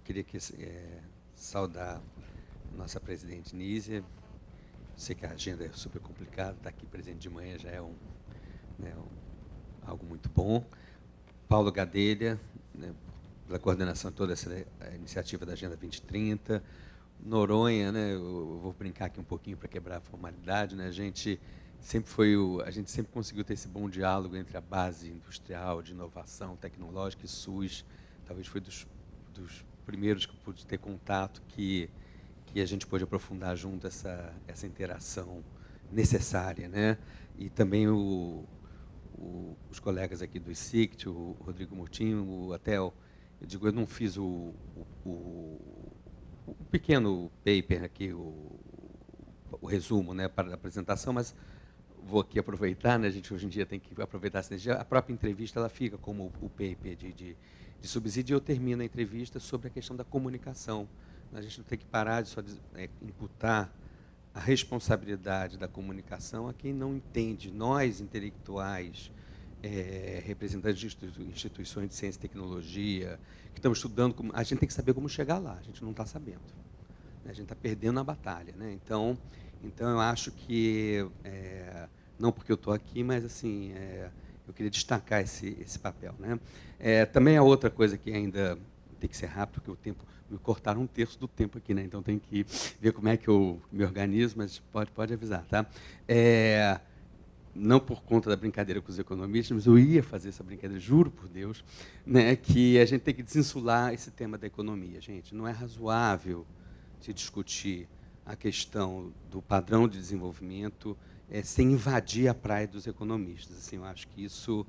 queria saudar a nossa presidente Nízia. Sei que a agenda é super complicada, estar aqui presente de manhã já é algo muito bom. Paulo Gadelha, né, pela coordenação de toda essa iniciativa da Agenda 2030. Noronha, né, eu vou brincar aqui um pouquinho para quebrar a formalidade, né, a gente sempre conseguiu ter esse bom diálogo entre a base industrial, de inovação tecnológica e SUS. Talvez foi dos primeiros que eu pude ter contato que a gente pôde aprofundar junto essa interação necessária, né? E também os colegas aqui do ICICT, o Rodrigo Murtinho, até eu digo, eu não fiz o pequeno paper aqui, o resumo, né, para a apresentação, mas vou aqui aproveitar, né, a gente hoje em dia tem que aproveitar essa energia. A própria entrevista ela fica como o paper de subsídio, e eu termino a entrevista sobre a questão da comunicação. A gente não tem que parar de só imputar a responsabilidade da comunicação a quem não entende. Nós, intelectuais, representantes de instituições de ciência e tecnologia, que estamos estudando, a gente tem que saber como chegar lá, a gente não está sabendo. A gente está perdendo a batalha, né? Então eu acho que, não porque eu estou aqui, mas assim, eu queria destacar esse papel, né? Também a outra coisa que ainda tem que ser rápido, porque o tempo, me cortaram um terço do tempo aqui, né? Então tem que ver como é que eu me organizo, mas pode avisar, tá? Não por conta da brincadeira com os economistas, mas eu ia fazer essa brincadeira, juro por Deus, né, que a gente tem que desinsular esse tema da economia, gente. Não é razoável se discutir a questão do padrão de desenvolvimento sem invadir a praia dos economistas. Assim, eu acho que isso...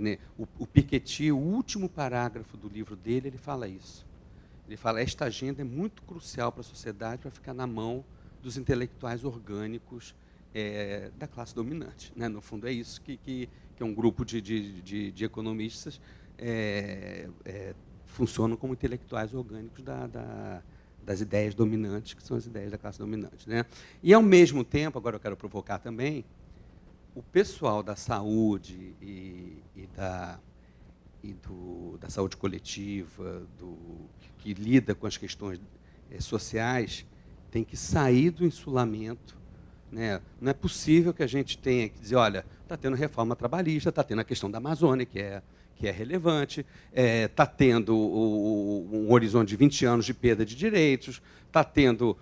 né, o Piketty, o último parágrafo do livro dele, ele fala isso. Ele fala, esta agenda é muito crucial para a sociedade para ficar na mão dos intelectuais orgânicos da classe dominante, né? No fundo, é isso que é um grupo de economistas funcionam como intelectuais orgânicos das ideias dominantes, que são as ideias da classe dominante, né? E, ao mesmo tempo, agora eu quero provocar também, o pessoal da saúde da saúde coletiva, que lida com as questões sociais, tem que sair do insulamento, né? Não é possível que a gente tenha que dizer, olha, está tendo reforma trabalhista, está tendo a questão da Amazônia, que é relevante, está tendo um horizonte de 20 anos de perda de direitos, está tendo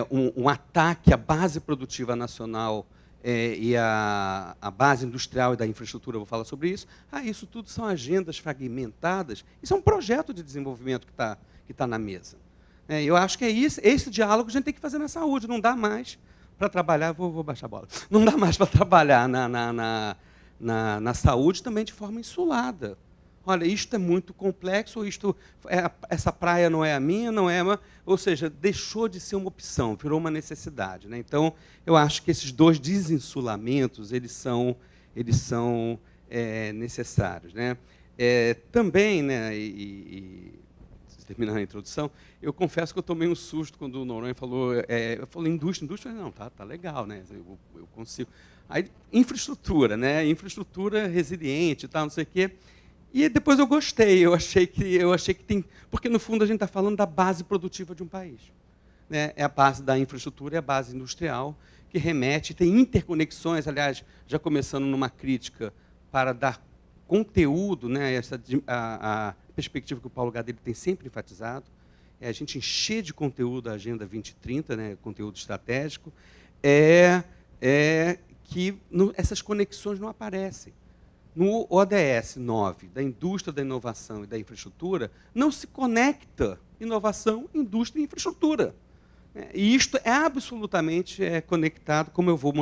um ataque à base produtiva nacional e a base industrial e da infraestrutura, eu vou falar sobre isso. Isso tudo são agendas fragmentadas, isso é um projeto de desenvolvimento que tá na mesa. Eu acho que esse diálogo a gente tem que fazer na saúde, não dá mais para trabalhar, vou baixar a bola, não dá mais para trabalhar na saúde também de forma insulada. Olha, isto é muito complexo, essa praia não é a minha, não é ou seja, deixou de ser uma opção, virou uma necessidade, né? Então, eu acho que esses dois desinsulamentos, eles são necessários, né? Também, né, terminando a introdução, eu confesso que eu tomei um susto quando o Noronha falou, eu falei indústria, não, tá legal, né? Eu consigo. Aí, infraestrutura, né? Infraestrutura resiliente, tal, não sei o quê. E depois eu gostei, eu achei que tem... Porque, no fundo, a gente está falando da base produtiva de um país, né? É a base da infraestrutura, é a base industrial, que remete, tem interconexões, aliás, já começando numa crítica para dar conteúdo, né? A perspectiva que o Paulo Gadelha tem sempre enfatizado, é a gente encher de conteúdo a Agenda 2030, né? Conteúdo estratégico, que essas conexões não aparecem. No ODS 9, da indústria, da inovação e da infraestrutura, não se conecta inovação, indústria e infraestrutura. E isto é absolutamente conectado, como eu vou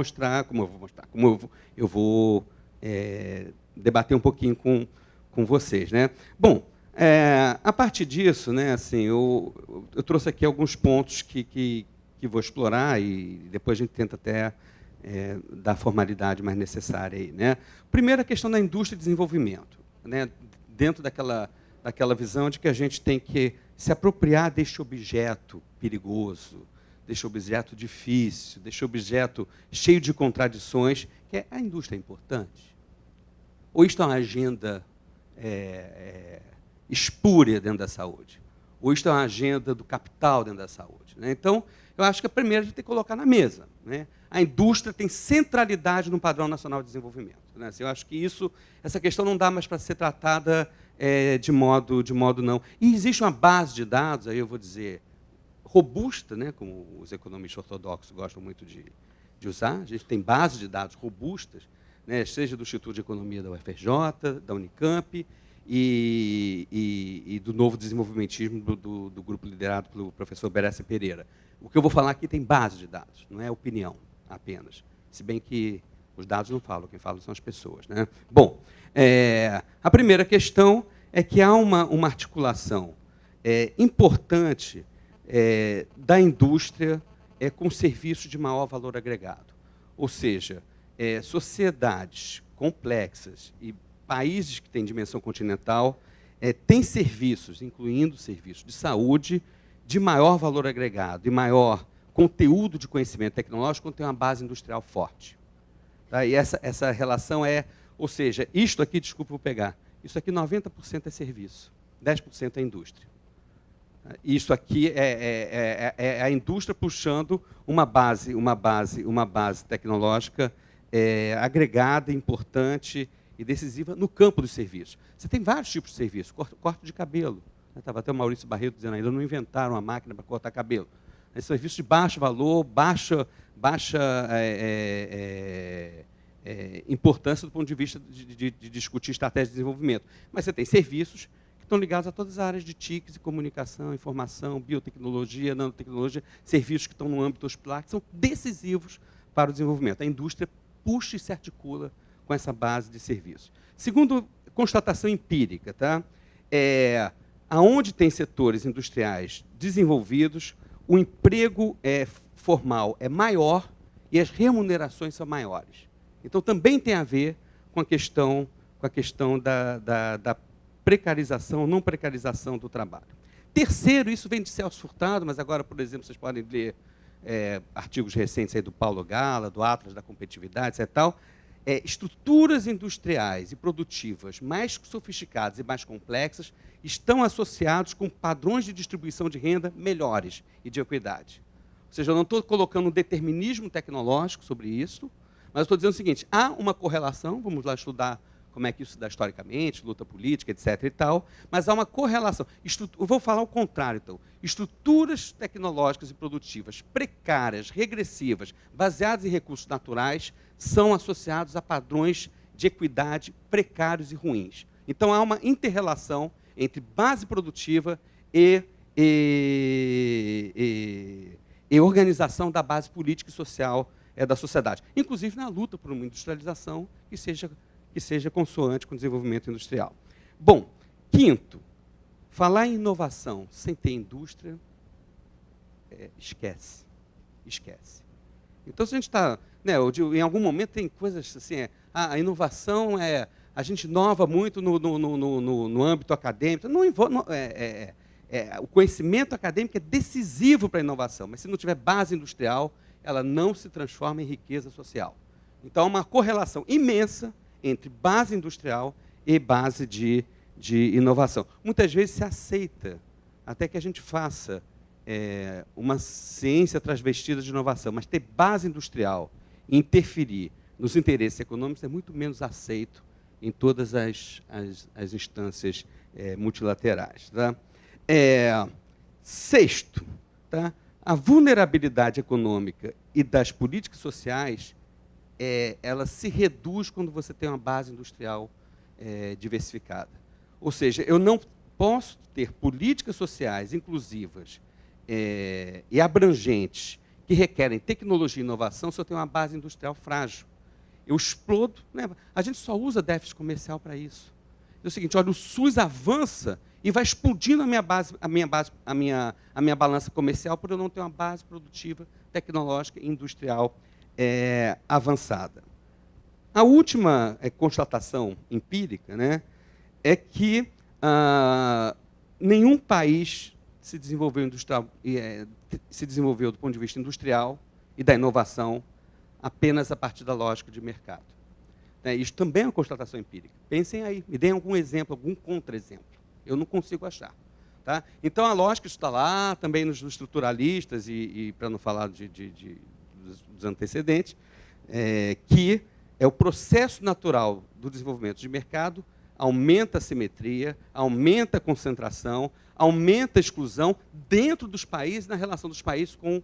debater um pouquinho com vocês, né? Bom, a partir disso, né, assim, eu trouxe aqui alguns pontos que vou explorar e depois a gente tenta até da formalidade mais necessária aí, né? Primeiro, a questão da indústria e desenvolvimento, né? Dentro daquela visão de que a gente tem que se apropriar deste objeto perigoso, deste objeto difícil, deste objeto cheio de contradições, que é a indústria importante. Ou isto é uma agenda espúria dentro da saúde? ou isto é uma agenda do capital dentro da saúde, né? Então, eu acho que a primeira a gente tem que colocar na mesa, né? A indústria tem centralidade no padrão nacional de desenvolvimento, né? Assim, eu acho que essa questão não dá mais para ser tratada de modo não. E existe uma base de dados, aí eu vou dizer, robusta, né, como os economistas ortodoxos gostam muito de usar. A gente tem bases de dados robustas, né, seja do Instituto de Economia da UFRJ, da Unicamp e do novo desenvolvimentismo do grupo liderado pelo professor Beressi Pereira. O que eu vou falar aqui tem base de dados, não é opinião apenas, se bem que os dados não falam, quem fala são as pessoas, né? Bom, a primeira questão é que há uma articulação importante da indústria com serviços de maior valor agregado. Ou seja, sociedades complexas e países que têm dimensão continental têm serviços, incluindo serviços de saúde, de maior valor agregado e maior conteúdo de conhecimento tecnológico quando tem uma base industrial forte. Tá? E essa relação ou seja, isto aqui, desculpa, vou pegar, isso aqui 90% é serviço, 10% é indústria. Isso aqui é a indústria puxando uma base tecnológica agregada, importante e decisiva no campo dos serviços. Você tem vários tipos de serviço, corte de cabelo. Estava até o Maurício Barreto dizendo, ainda não inventaram uma máquina para cortar cabelo. É serviço de baixo valor, baixa importância do ponto de vista de discutir estratégia de desenvolvimento. Mas você tem serviços que estão ligados a todas as áreas de TICs, comunicação, informação, biotecnologia, nanotecnologia, serviços que estão no âmbito hospitalar, que são decisivos para o desenvolvimento. A indústria puxa e se articula com essa base de serviços. Segundo constatação empírica, tá? Aonde tem setores industriais desenvolvidos, o emprego formal é maior e as remunerações são maiores. Então, também tem a ver com a questão da precarização, não precarização do trabalho. Terceiro, isso vem de Celso Furtado, mas agora, por exemplo, vocês podem ler artigos recentes aí do Paulo Gala, do Atlas da Competitividade, etc. Tal, estruturas industriais e produtivas mais sofisticadas e mais complexas estão associados com padrões de distribuição de renda melhores e de equidade. Ou seja, eu não estou colocando um determinismo tecnológico sobre isso, mas estou dizendo o seguinte, há uma correlação, vamos lá estudar como é que isso se dá historicamente, luta política, etc. e tal, mas há uma correlação. Eu vou falar o contrário, então. Estruturas tecnológicas e produtivas precárias, regressivas, baseadas em recursos naturais, são associados a padrões de equidade precários e ruins. Então, há uma inter-relação entre base produtiva e organização da base política e social da sociedade, inclusive na luta por uma industrialização que seja consoante com o desenvolvimento industrial. Bom, quinto, falar em inovação sem ter indústria, esquece. Então, se a gente está... Né, em algum momento tem coisas assim, a inovação a gente inova muito no âmbito acadêmico. O conhecimento acadêmico é decisivo para a inovação, mas se não tiver base industrial, ela não se transforma em riqueza social. Então, há uma correlação imensa entre base industrial e base de inovação. Muitas vezes se aceita até que a gente faça uma ciência transvestida de inovação, mas ter base industrial e interferir nos interesses econômicos é muito menos aceito em todas as instâncias multilaterais. Tá? Sexto, tá? A vulnerabilidade econômica e das políticas sociais ela se reduz quando você tem uma base industrial diversificada. Ou seja, eu não posso ter políticas sociais inclusivas e abrangentes que requerem tecnologia e inovação se eu tenho uma base industrial frágil. Eu explodo. Né? A gente só usa déficit comercial para isso. É o seguinte, olha, o SUS avança e vai explodindo a minha balança comercial por eu não ter uma base produtiva, tecnológica e industrial avançada. A última constatação empírica, né, é que nenhum país se desenvolveu do ponto de vista industrial e da inovação apenas a partir da lógica de mercado. Isso também é uma constatação empírica. Pensem aí, me deem algum exemplo, algum contra-exemplo. Eu não consigo achar. Tá? Então, a lógica está lá, também nos estruturalistas, e para não falar dos antecedentes, que é o processo natural do desenvolvimento de mercado, aumenta a simetria, aumenta a concentração, aumenta a exclusão dentro dos países, na relação dos países com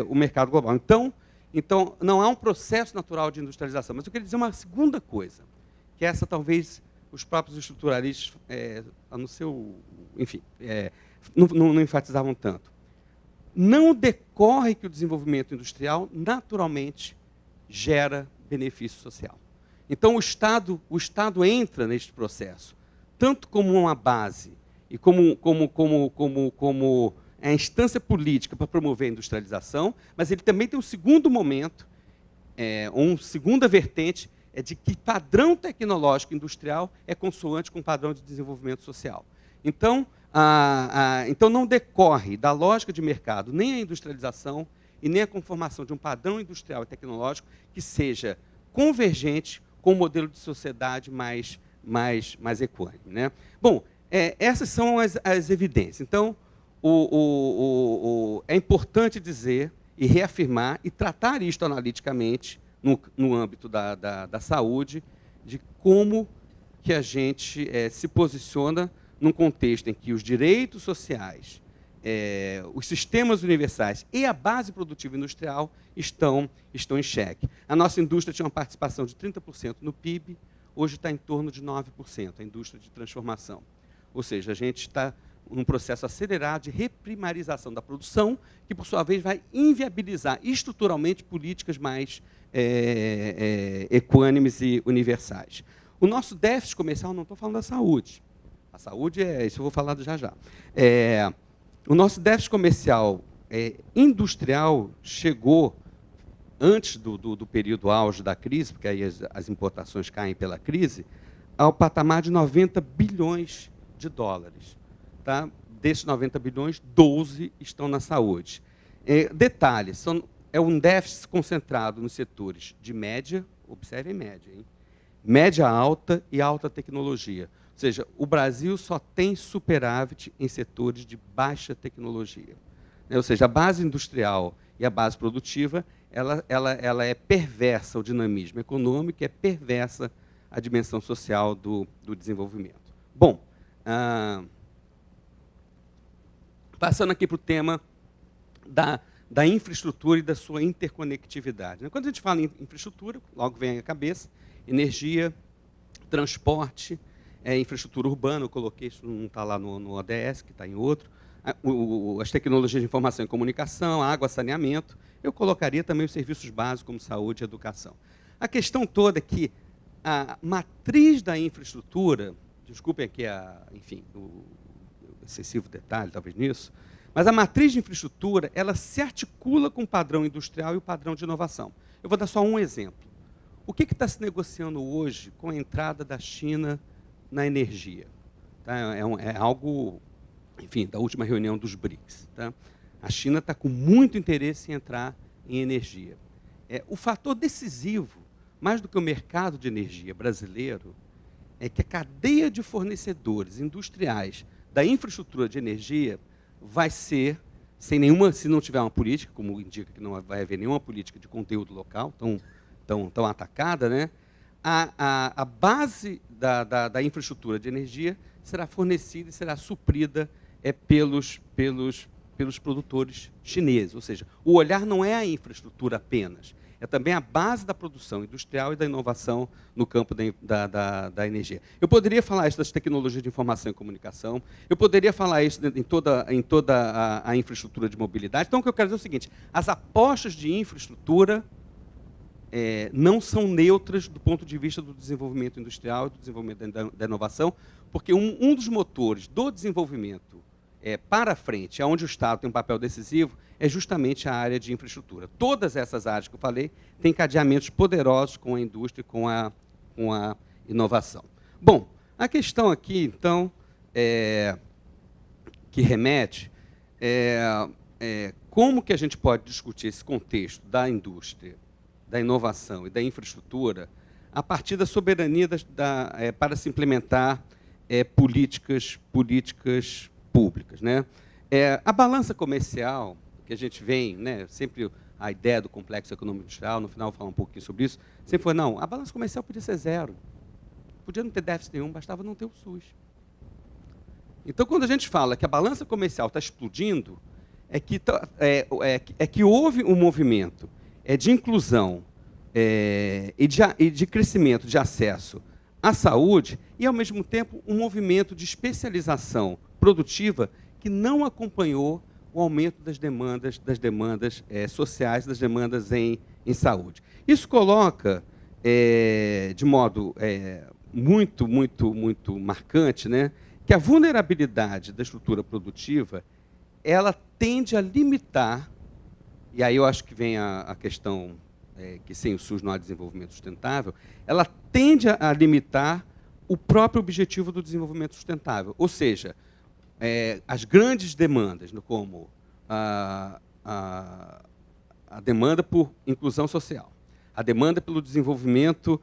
o mercado global. Então, não há um processo natural de industrialização. Mas eu queria dizer uma segunda coisa, que essa talvez os próprios estruturalistas, no seu, enfim, não enfatizavam tanto. Não decorre que o desenvolvimento industrial naturalmente gera benefício social. Então, o Estado entra neste processo, tanto como uma base e como a instância política para promover a industrialização, mas ele também tem um segundo momento, uma segunda vertente, de que padrão tecnológico industrial é consoante com o padrão de desenvolvimento social. Então, então não decorre da lógica de mercado nem a industrialização e nem a conformação de um padrão industrial e tecnológico que seja convergente com um modelo de sociedade mais equânime, né? Bom, essas são as evidências. Então, é importante dizer e reafirmar e tratar isto analiticamente no âmbito da saúde, de como que a gente se posiciona num contexto em que os direitos sociais, os sistemas universais e a base produtiva industrial estão em xeque. A nossa indústria tinha uma participação de 30% no PIB, hoje está em torno de 9%, a indústria de transformação. Ou seja, a gente está num processo acelerado de reprimarização da produção, que, por sua vez, vai inviabilizar estruturalmente políticas mais equânimes e universais. O nosso déficit comercial, não estou falando da saúde. A saúde, isso eu vou falar já já. O nosso déficit comercial industrial chegou, antes do período auge da crise, porque aí as importações caem pela crise, ao patamar de 90 bilhões de dólares. Tá? Desses 90 bilhões, 12 estão na saúde. Detalhe, é um déficit concentrado nos setores de média, observem média, hein? Média alta e alta tecnologia. Ou seja, o Brasil só tem superávit em setores de baixa tecnologia. Ou seja, a base industrial e a base produtiva, ela é perversa, o dinamismo econômico, é perversa a dimensão social do desenvolvimento. Bom, passando aqui para o tema da infraestrutura e da sua interconectividade. Quando a gente fala em infraestrutura, logo vem à cabeça energia, transporte, infraestrutura urbana, eu coloquei, isso não está lá no ODS, que está em outro, as tecnologias de informação e comunicação, água, saneamento, eu colocaria também os serviços básicos, como saúde e educação. A questão toda é que a matriz da infraestrutura, desculpem aqui, enfim, o excessivo detalhe, talvez, nisso, mas a matriz de infraestrutura, ela se articula com o padrão industrial e o padrão de inovação. Eu vou dar só um exemplo. O que está se negociando hoje com a entrada da China na energia? Tá? É algo, enfim, da última reunião dos BRICS. Tá? A China está com muito interesse em entrar em energia. O fator decisivo, mais do que o mercado de energia brasileiro, é que a cadeia de fornecedores industriais da infraestrutura de energia vai ser, sem nenhuma, se não tiver uma política, como indica que não vai haver nenhuma política de conteúdo local, tão atacada, né? A base da infraestrutura de energia será fornecida e será suprida pelos produtores chineses. Ou seja, o olhar não é a infraestrutura apenas, é também a base da produção industrial e da inovação no campo da energia. Eu poderia falar isso das tecnologias de informação e comunicação, eu poderia falar isso em toda a infraestrutura de mobilidade. Então, o que eu quero dizer é o seguinte, as apostas de infraestrutura não são neutras do ponto de vista do desenvolvimento industrial e do desenvolvimento da inovação, porque um dos motores do desenvolvimento para frente, onde o Estado tem um papel decisivo, é justamente a área de infraestrutura. Todas essas áreas que eu falei têm cadeamentos poderosos com a indústria e com a inovação. Bom, a questão aqui, então, que remete como que a gente pode discutir esse contexto da indústria, da inovação e da infraestrutura a partir da soberania para se implementar políticas públicas, né? A balança comercial, que a gente vem, né, sempre a ideia do complexo econômico industrial, no final eu vou falar um pouquinho sobre isso, sempre foi, não, a balança comercial podia ser zero. Podia não ter déficit nenhum, bastava não ter o SUS. Então, quando a gente fala que a balança comercial está explodindo, é que houve um movimento de inclusão e de crescimento de acesso à saúde e, ao mesmo tempo, um movimento de especialização produtiva que não acompanhou o aumento das demandas sociais, das demandas em saúde. Isso coloca, de modo muito marcante, né, que a vulnerabilidade da estrutura produtiva ela tende a limitar, e aí eu acho que vem a questão que sem o SUS não há desenvolvimento sustentável, ela tende a limitar o próprio objetivo do desenvolvimento sustentável. Ou seja, as grandes demandas, como a demanda por inclusão social, a demanda pelo desenvolvimento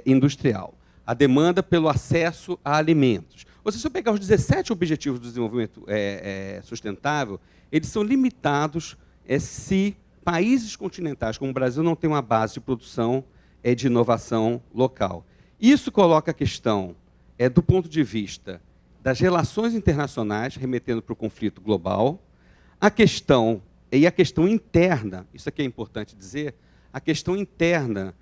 industrial, a demanda pelo acesso a alimentos. Ou seja, se eu pegar os 17 objetivos do desenvolvimento sustentável, eles são limitados se países continentais, como o Brasil, não têm uma base de produção de inovação local. Isso coloca a questão, do ponto de vista das relações internacionais, remetendo para o conflito global, a questão interna, isso aqui é importante dizer, a questão interna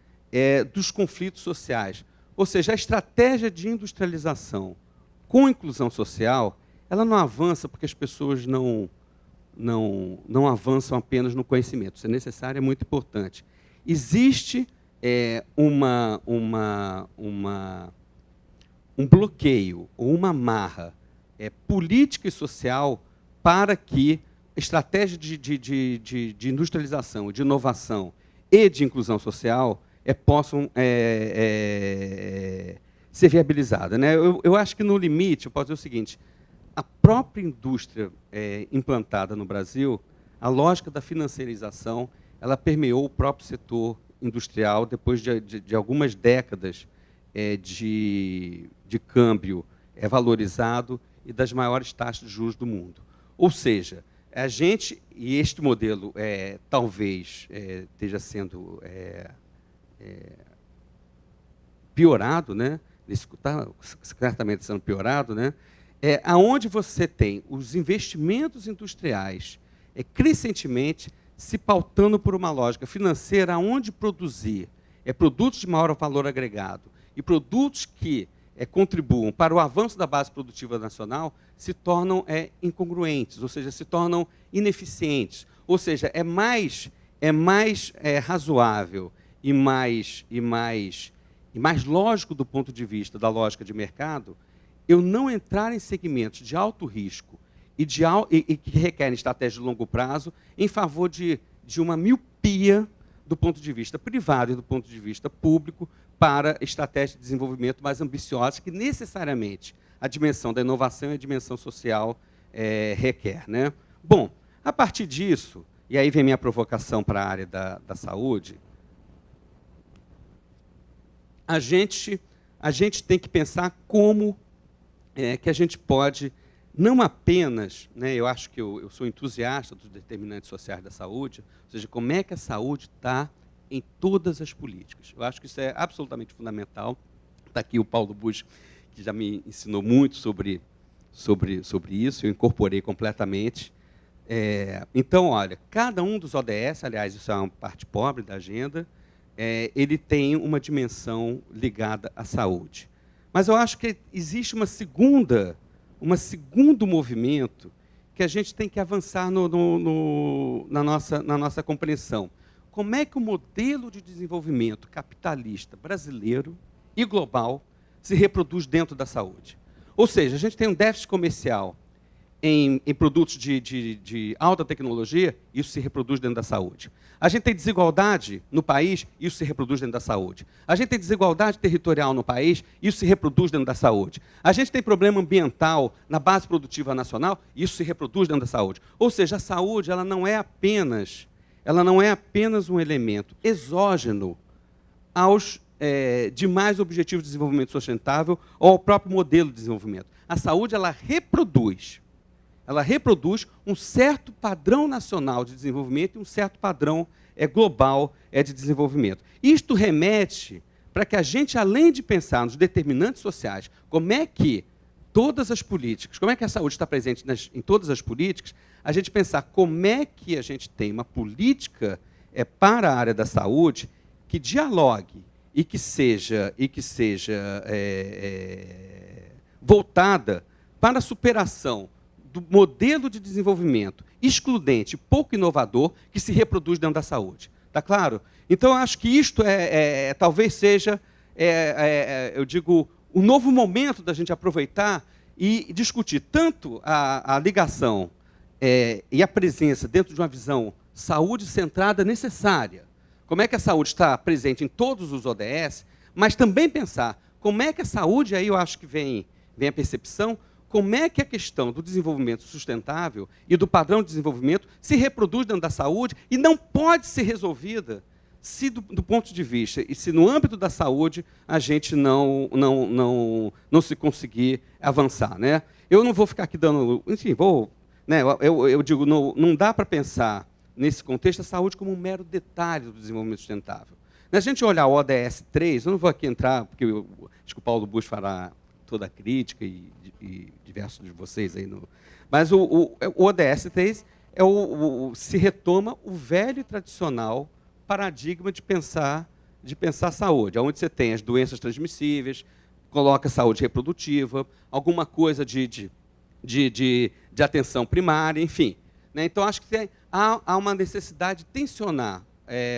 dos conflitos sociais. Ou seja, a estratégia de industrialização com inclusão social, ela não avança porque as pessoas não avançam apenas no conhecimento. Isso é necessário, é muito importante. Existe um bloqueio ou uma amarra política e social para que estratégia de industrialização, de inovação e de inclusão social possam ser viabilizada, né? Eu acho que, no limite, eu posso dizer o seguinte, a própria indústria implantada no Brasil, a lógica da financiarização, ela permeou o próprio setor industrial depois de algumas décadas de câmbio valorizado e das maiores taxas de juros do mundo. Ou seja, a gente, e este modelo talvez esteja sendo piorado, né? Está certamente sendo piorado, né? Aonde você tem os investimentos industriais crescentemente se pautando por uma lógica financeira, onde produzir produtos de maior valor agregado e produtos que contribuam para o avanço da base produtiva nacional se tornam incongruentes, ou seja, se tornam ineficientes. Ou seja, é mais razoável e mais lógico do ponto de vista da lógica de mercado, eu não entrar em segmentos de alto risco e que requerem estratégia de longo prazo em favor de uma miopia do ponto de vista privado e do ponto de vista público para estratégias de desenvolvimento mais ambiciosas que necessariamente a dimensão da inovação e a dimensão social requer, né? Bom, a partir disso, e aí vem minha provocação para a área da saúde, a gente tem que pensar como que a gente pode, não apenas, né, eu acho que eu sou entusiasta dos determinantes sociais da saúde, ou seja, como é que a saúde está em todas as políticas. Eu acho que isso é absolutamente fundamental. Está aqui o Paulo Busch, que já me ensinou muito sobre isso, eu incorporei completamente. Então, olha, cada um dos ODS, aliás, isso é uma parte pobre da agenda, ele tem uma dimensão ligada à saúde. Mas eu acho que existe um segundo movimento que a gente tem que avançar na nossa compreensão. Como é que o modelo de desenvolvimento capitalista brasileiro e global se reproduz dentro da saúde? Ou seja, a gente tem um déficit comercial em produtos de alta tecnologia, isso se reproduz dentro da saúde. A gente tem desigualdade no país, isso se reproduz dentro da saúde. A gente tem desigualdade territorial no país, isso se reproduz dentro da saúde. A gente tem problema ambiental na base produtiva nacional, isso se reproduz dentro da saúde. Ou seja, a saúde ela não é apenas um elemento exógeno demais o objetivo de desenvolvimento sustentável ou ao próprio modelo de desenvolvimento. A saúde, ela reproduz um certo padrão nacional de desenvolvimento e um certo padrão global de desenvolvimento. Isto remete para que a gente, além de pensar nos determinantes sociais, como é que todas as políticas, como é que a saúde está presente em todas as políticas, a gente pensar como é que a gente tem uma política para a área da saúde que dialogue e que seja voltada para a superação do modelo de desenvolvimento excludente, pouco inovador, que se reproduz dentro da saúde. Está claro? Então, eu acho que isto talvez seja, eu digo, o novo momento da gente aproveitar e discutir tanto a ligação e a presença dentro de uma visão saúde centrada necessária. Como é que a saúde está presente em todos os ODS, mas também pensar como é que a saúde, aí eu acho que vem a percepção, como é que a questão do desenvolvimento sustentável e do padrão de desenvolvimento se reproduz dentro da saúde e não pode ser resolvida se, do ponto de vista, e se no âmbito da saúde a gente não se conseguir avançar. Né? Eu não vou ficar aqui dando... Enfim, eu digo, não dá para pensar, nesse contexto, a saúde como um mero detalhe do desenvolvimento sustentável. Se a gente olhar o ODS 3, eu não vou aqui entrar, porque acho que o Paulo Busch fará toda a crítica e diversos de vocês aí. Mas o ODS 3 se retoma o velho e tradicional paradigma de pensar saúde, onde você tem as doenças transmissíveis, coloca saúde reprodutiva, alguma coisa de atenção primária, enfim. Né? Então, acho que há uma necessidade de tensionar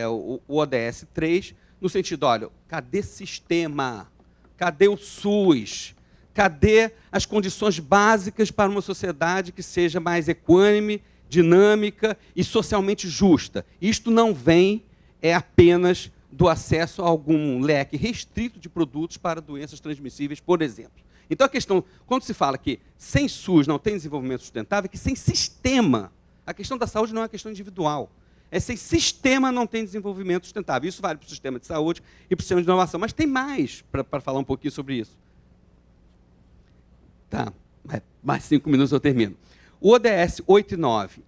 o ODS 3 no sentido, olha, cadê sistema? Cadê o SUS? Cadê as condições básicas para uma sociedade que seja mais equânime, dinâmica e socialmente justa? Isto não vem apenas do acesso a algum leque restrito de produtos para doenças transmissíveis, por exemplo. Então, a questão, quando se fala que sem SUS não tem desenvolvimento sustentável, é que sem sistema, a questão da saúde não é uma questão individual, sem sistema não tem desenvolvimento sustentável. Isso vale para o sistema de saúde e para o sistema de inovação. Mas tem mais para falar um pouquinho sobre isso. Tá, mais 5 minutos eu termino. O ODS 8 e 9,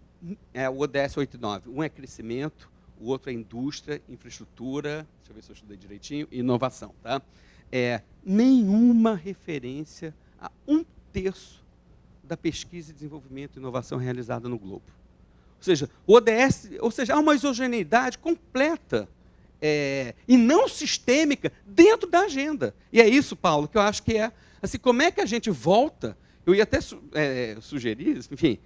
um é crescimento, o outro é indústria, infraestrutura, deixa eu ver se eu estudei direitinho, e inovação. Tá? Nenhuma referência a 1/3 da pesquisa e desenvolvimento e inovação realizada no globo. Ou seja, há uma isogeneidade completa e não sistêmica dentro da agenda. E é isso, Paulo, que eu acho que assim, como é que a gente volta? Eu ia até sugerir, enfim,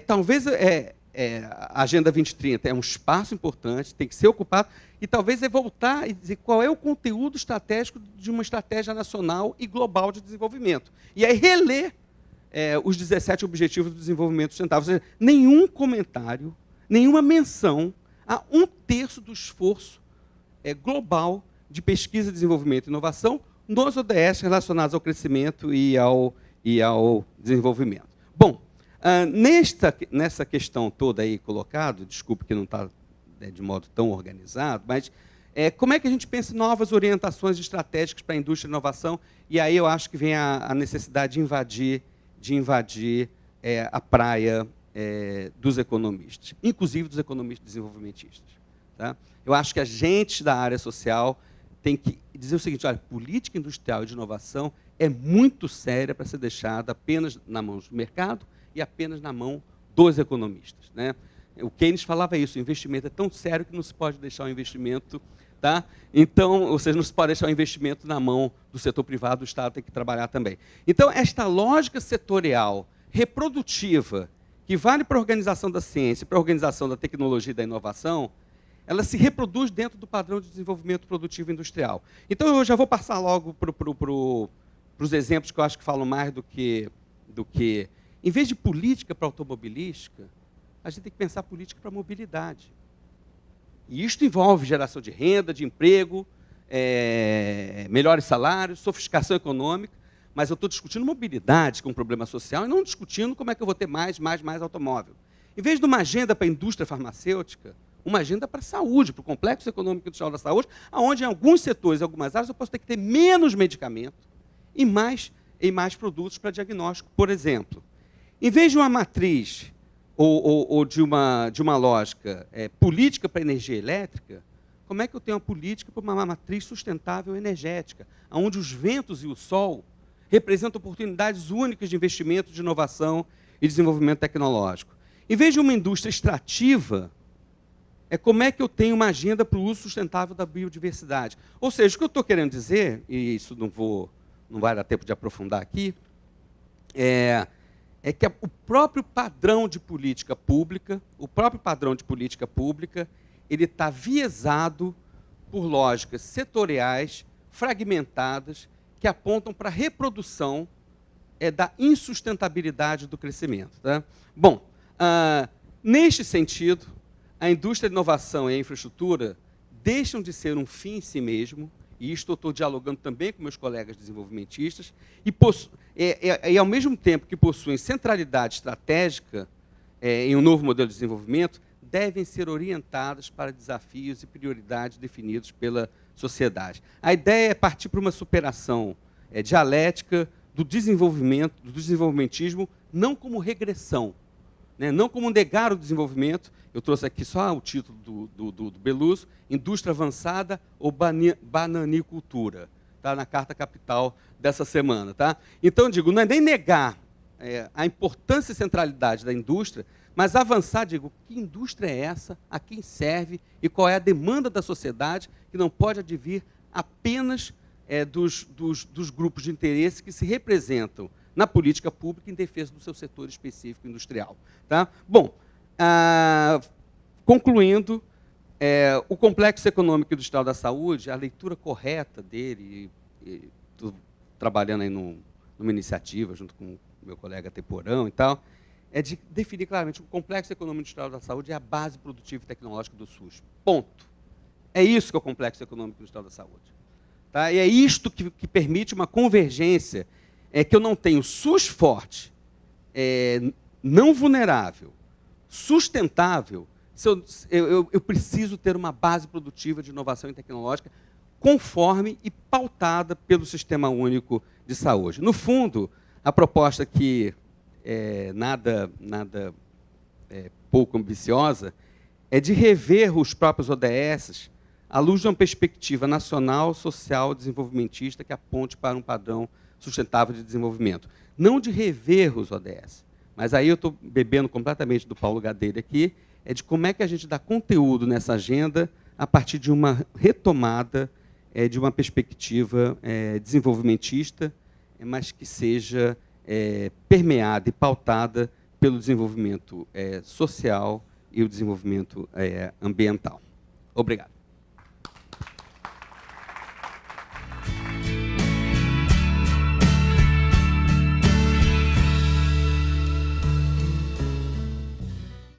talvez a Agenda 2030 é um espaço importante, tem que ser ocupado, e talvez voltar e dizer qual é o conteúdo estratégico de uma estratégia nacional e global de desenvolvimento. E aí reler os 17 Objetivos do Desenvolvimento Sustentável. Ou seja, nenhum comentário, nenhuma menção a 1/3 do esforço global de pesquisa, desenvolvimento e inovação nos ODS relacionados ao crescimento e ao desenvolvimento. Bom, nessa questão toda aí colocada, desculpe que não está de modo tão organizado, mas como é que a gente pensa em novas orientações estratégicas para a indústria e inovação? E aí eu acho que vem a necessidade de invadir a praia dos economistas, inclusive dos economistas desenvolvimentistas. Tá? Eu acho que a gente da área social tem que dizer o seguinte, olha, política industrial e de inovação é muito séria para ser deixada apenas na mão do mercado e apenas na mão dos economistas. Né? O Keynes falava isso, o investimento é tão sério que não se pode deixar o investimento... Tá? Então, ou seja, não se pode deixar o investimento na mão do setor privado, o Estado tem que trabalhar também. Então, esta lógica setorial, reprodutiva, que vale para a organização da ciência, para a organização da tecnologia e da inovação, ela se reproduz dentro do padrão de desenvolvimento produtivo industrial. Então, eu já vou passar logo para os exemplos que eu acho que falam mais do que... Em vez de política para automobilística, a gente tem que pensar política para mobilidade. E isto envolve geração de renda, de emprego, melhores salários, sofisticação econômica, mas eu estou discutindo mobilidade, que é um problema social, e não discutindo como é que eu vou ter mais automóvel. Em vez de uma agenda para a indústria farmacêutica, uma agenda para a saúde, para o complexo econômico e industrial da saúde, onde em alguns setores, em algumas áreas, eu posso ter que ter menos medicamento e mais produtos para diagnóstico, por exemplo. Em vez de uma matriz ou de uma lógica política para a energia elétrica, como é que eu tenho uma política para uma matriz sustentável energética, onde os ventos e o sol representam oportunidades únicas de investimento, de inovação e desenvolvimento tecnológico? Em vez de uma indústria extrativa, como é que eu tenho uma agenda para o uso sustentável da biodiversidade? Ou seja, o que eu estou querendo dizer, e isso não vai dar tempo de aprofundar aqui, é que o próprio padrão de política pública, ele está viesado por lógicas setoriais, fragmentadas, que apontam para a reprodução da insustentabilidade do crescimento. Tá? Bom, neste sentido, a indústria de inovação e a infraestrutura deixam de ser um fim em si mesmo, e isto eu estou dialogando também com meus colegas desenvolvimentistas, e ao mesmo tempo que possuem centralidade estratégica em um novo modelo de desenvolvimento, devem ser orientadas para desafios e prioridades definidos pela sociedade. A ideia é partir para uma superação dialética do desenvolvimentismo, não como regressão, né, não como negar o desenvolvimento. Eu trouxe aqui só o título do Beloso, Indústria Avançada ou Bananicultura, tá, na Carta Capital dessa semana. Tá? Então, eu digo, não é nem negar a importância e centralidade da indústria, mas avançar, digo, que indústria é essa, a quem serve e qual é a demanda da sociedade, que não pode advir apenas dos grupos de interesse que se representam na política pública em defesa do seu setor específico industrial. Tá? Bom, concluindo, o complexo econômico e industrial da saúde, a leitura correta dele, estou trabalhando aí numa iniciativa junto com o meu colega Teporão e tal, é de definir claramente que o complexo econômico e industrial da saúde é a base produtiva e tecnológica do SUS. Ponto. É isso que é o complexo econômico e industrial da saúde. Tá? E é isto que permite uma convergência, que eu não tenho SUS forte, não vulnerável, sustentável, eu preciso ter uma base produtiva de inovação e tecnológica conforme e pautada pelo Sistema Único de Saúde. No fundo, a proposta que nada pouco ambiciosa é de rever os próprios ODS à luz de uma perspectiva nacional, social, desenvolvimentista que aponte para um padrão sustentável de desenvolvimento. Não de rever os ODS, mas aí eu estou bebendo completamente do Paulo Gadelha aqui, de como é que a gente dá conteúdo nessa agenda a partir de uma retomada de uma perspectiva desenvolvimentista, mas que seja permeada e pautada pelo desenvolvimento social e o desenvolvimento ambiental. Obrigado.